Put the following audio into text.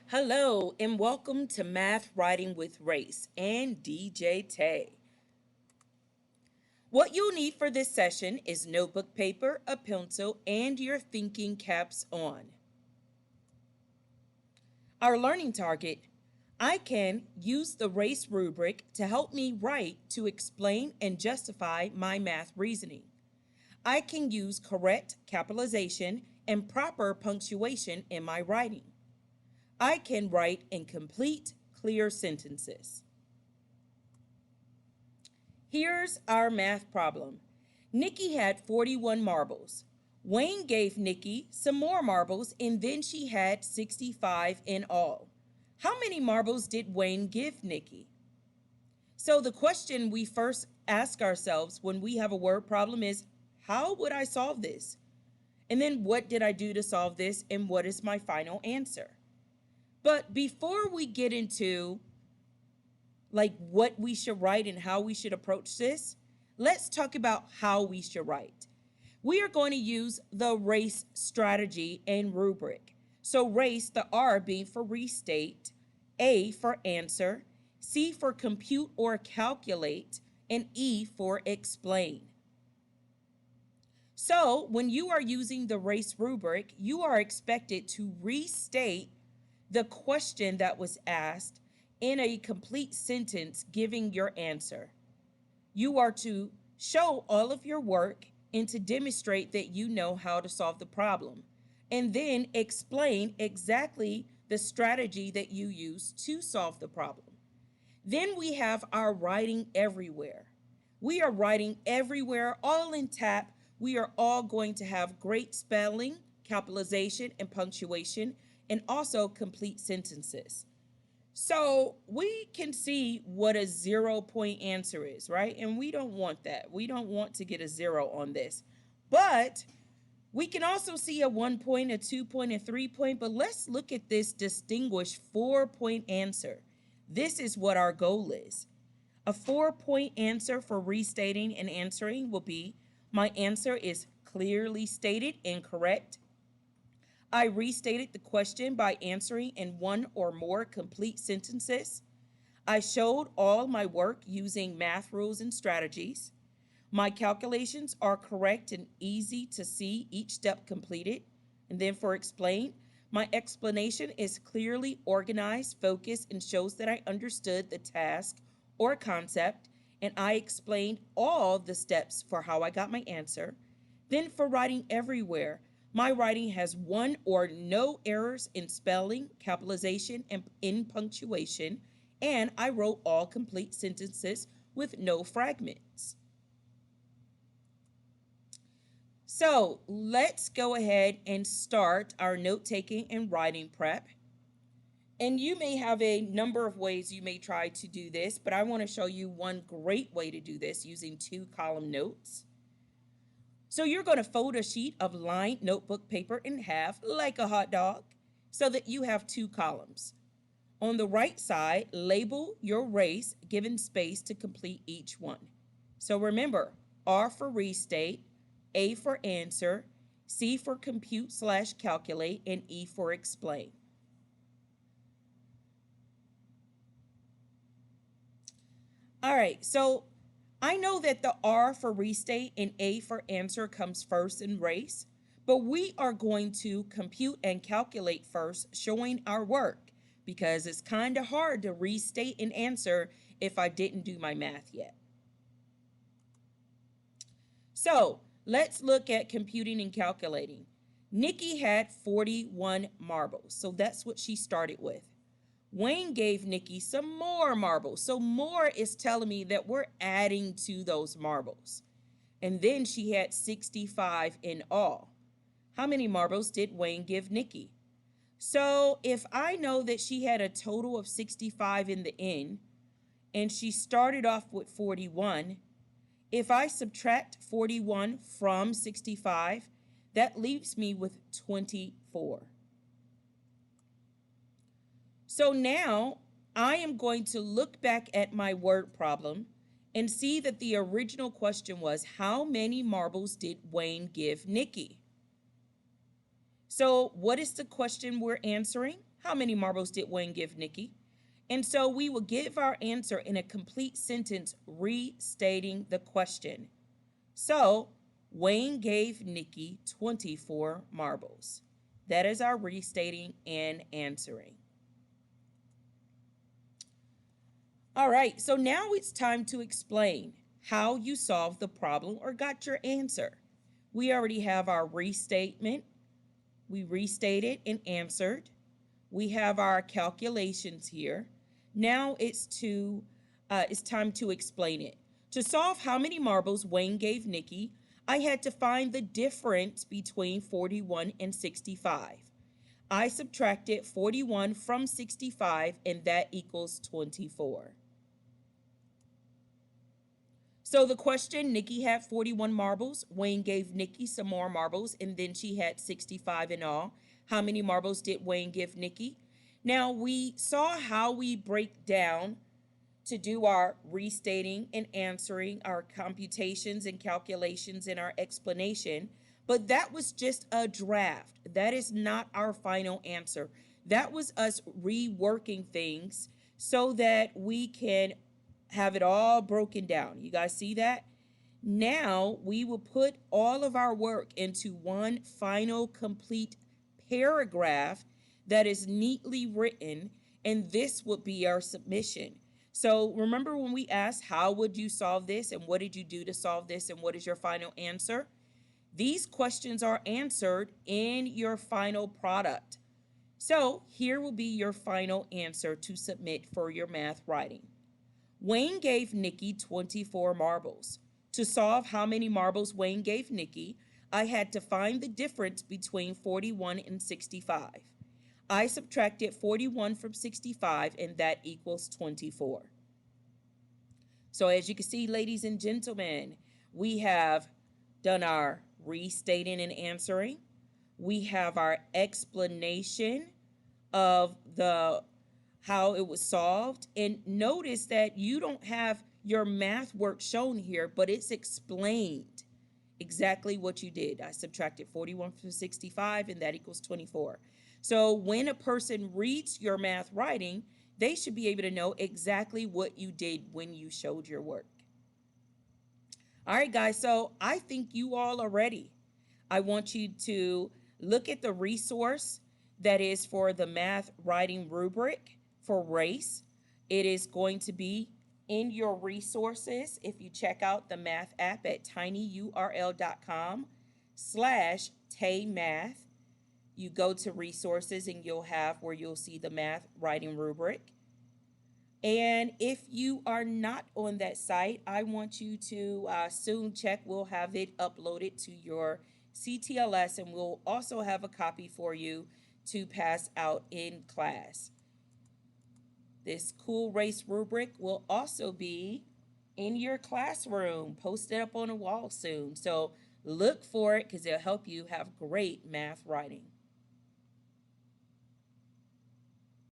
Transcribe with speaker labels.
Speaker 1: Hello and welcome to Math Writing with Race and DJ Tay. What you'll need for this session is notebook paper, a pencil, and your thinking caps on. Our learning target: I can use the race rubric to help me write to explain and justify my math reasoning. I can use correct capitalization and proper punctuation in my writing. I can write in complete, clear sentences. Here's our math problem. Nikki had 41 marbles. Wayne gave Nikki some more marbles and then she had 65 in all. How many marbles did Wayne give Nikki? So the question we first ask ourselves when we have a word problem is, how would I solve this? And then what did I do to solve this and what is my final answer? But before we get into what we should write and how we should approach this, let's talk about how we should write. We are going to use the RACE strategy and rubric. So RACE, the R being for restate, A for answer, C for compute or calculate, and E for explain. So when you are using the RACE rubric, you are expected to restate the question that was asked in a complete sentence giving your answer. You are to show all of your work and to demonstrate that you know how to solve the problem, and then explain exactly the strategy that you use to solve the problem. Then we have our writing everywhere. We are writing everywhere, all in tap. We are all going to have great spelling, capitalization, and punctuation, and also complete sentences. So we can see what a 0-point answer is, right? And we don't want that. We don't want to get a 0 on this. But we can also see a 1-point, a 2-point, a 3-point. But let's look at this distinguished 4-point answer. This is what our goal is. A 4-point answer for restating and answering will be, my answer is clearly stated and correct. I restated the question by answering in one or more complete sentences. I showed all my work using math rules and strategies. My calculations are correct and easy to see each step completed. And then for explain, my explanation is clearly organized, focused, and shows that I understood the task or concept, and I explained all the steps for how I got my answer. Then for writing everywhere, my writing has one or no errors in spelling, capitalization, and in punctuation, and I wrote all complete sentences with no fragments. So let's go ahead and start our note-taking and writing prep. And you may have a number of ways you may try to do this, but I want to show you one great way to do this using 2-column notes. So you're going to fold a sheet of lined notebook paper in half like a hot dog so that you have 2 columns. On the right side, label your race, given space to complete each one. So remember, R for restate, A for answer, C for compute/calculate, and E for explain. All right, so I know that the R for restate and A for answer comes first in race, but we are going to compute and calculate first, showing our work, because it's kind of hard to restate and answer if I didn't do my math yet. So let's look at computing and calculating. Nikki had 41 marbles, so that's what she started with. Wayne gave Nikki some more marbles. So more is telling me that we're adding to those marbles. And then she had 65 in all. How many marbles did Wayne give Nikki? So if I know that she had a total of 65 in the end, and she started off with 41, if I subtract 41 from 65, that leaves me with 24. So now I am going to look back at my word problem and see that the original question was, how many marbles did Wayne give Nikki? So what is the question we're answering? how many marbles did Wayne give Nikki? And so we will give our answer in a complete sentence restating the question. So Wayne gave Nikki 24 marbles. That is our restating and answering. All right, so now it's time to explain how you solved the problem or got your answer. We already have our restatement. We restated and answered. We have our calculations here. Now it's time to explain it. To solve how many marbles Wayne gave Nikki, I had to find the difference between 41 and 65. I subtracted 41 from 65, and that equals 24. So the question, Nikki had 41 marbles. Wayne gave Nikki some more marbles, and then she had 65 in all. How many marbles did Wayne give Nikki? Now, we saw how we break down to do our restating and answering, our computations and calculations and our explanation, but that was just a draft. That is not our final answer. That was us reworking things so that we can have it all broken down. You guys see that? Now we will put all of our work into one final complete paragraph that is neatly written, and this would be our submission. So remember when we asked how would you solve this and what did you do to solve this and what is your final answer? These questions are answered in your final product. So here will be your final answer to submit for your math writing. Wayne gave Nikki 24 marbles. To solve how many marbles Wayne gave Nikki, I had to find the difference between 41 and 65. I subtracted 41 from 65, and that equals 24. So as you can see, ladies and gentlemen, we have done our restating and answering. We have our explanation of how it was solved. And notice that you don't have your math work shown here, but it's explained exactly what you did. I subtracted 41 from 65, and that equals 24. So when a person reads your math writing, they should be able to know exactly what you did when you showed your work. All right, guys, so I think you all are ready. I want you to look at the resource that is for the math writing rubric for race. It is going to be in your resources if you check out the math app at tinyurl.com/taymath. You go to resources and you'll have where you'll see the math writing rubric. And if you are not on that site, I want you to soon check. We'll have it uploaded to your CTLS, and we'll also have a copy for you to pass out in class. This cool race rubric will also be in your classroom, posted up on a wall soon. So look for it because it'll help you have great math writing.